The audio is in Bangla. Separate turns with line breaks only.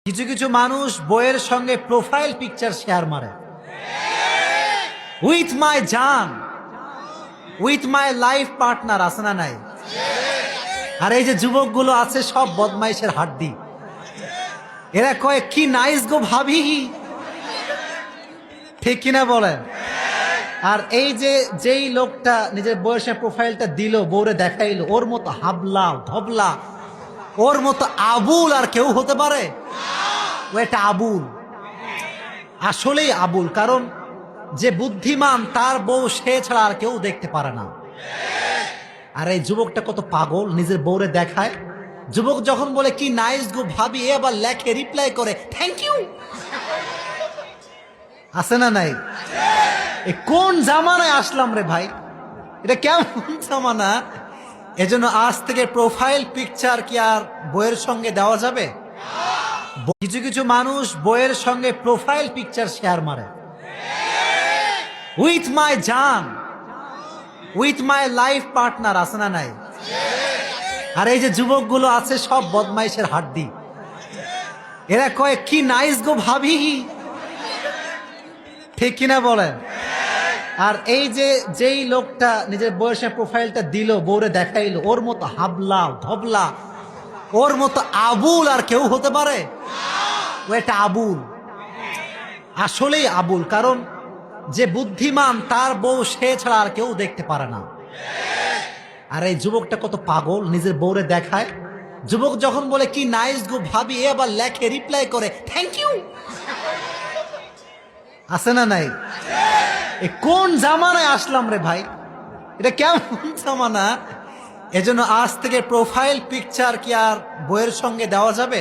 কিছু কিছু মানুষ বইয়ের সঙ্গে প্রোফাইল পিকচার শেয়ার মারে, উইথ মাই জান, উইথ মাই লাইফ পার্টনার, আছে না নাই? আর এই যে যুবকগুলো আছে সব বদমাইশের হাড্ডি। এরা কয় কি নাইস গো ভাবি, ঠিক কিনা বলেন? আর এই যে যেই লোকটা নিজের বয়সে প্রোফাইলটা দিল, বউরে দেখাইলো, ওর মতো হাবলা ধবলা, ওর মতো আবুল আর কেউ হতে পারে? ও একটা আবুল, আসলেই আবুল। কারণ যে বুদ্ধিমান তার বউ সে ছাড়া আর কেউ দেখতে পারে না। আর এই যুবকটা কত পাগল, নিজের বউরে দেখায়। যুবক যখন বলে কি নাইস গো ভাবি, এ আবার লেখে, রিপ্লাই করে থ্যাংক ইউ। আছে না নাই? এ কোন জামানায় আসলাম রে ভাই, এটা কেমন জামানা? এজন্য আজ থেকে প্রোফাইল পিকচার কি আর বইয়ের সঙ্গে দেওয়া যাবে? কিছু কিছু মানুষ বইয়ের সঙ্গে প্রোফাইল পিকচার শেয়ার মারে, উইথ মাই জান, উইথ মাই লাইফ পার্টনার, আছে না নাই? আর এই যে যুবকগুলো আছে সব বদমাইশের হাড্ডি। এরা কয় কি নাইস গো ভাবি, ঠিক কিনা বলেন? আর এই যে যেই লোকটা নিজের বয়সে প্রোফাইলটা দিল, বউরে দেখাইলো, ওর মতো হাবলা ধবলা, ওর মতো আবুল আর কেউ হতে পারে? ও একটা আবুল, আসলেই আবুল। কারণ যে বুদ্ধিমান তার বউ সে ছাড়া আর কেউ দেখতে পারে না। আর এই যুবকটা কত পাগল, নিজের বউরে দেখায়। যুবক যখন বলে কি নাইস গো ভাবি, এ আবার লেখে, রিপ্লাই করে থ্যাংক ইউ। আছে না নাই? এ কোন জামানায় আসলাম রে ভাই, এটা কেমন জামানা? এজন্য আজ থেকে প্রোফাইল পিকচার কি আর বইয়ের সঙ্গে দেওয়া যাবে?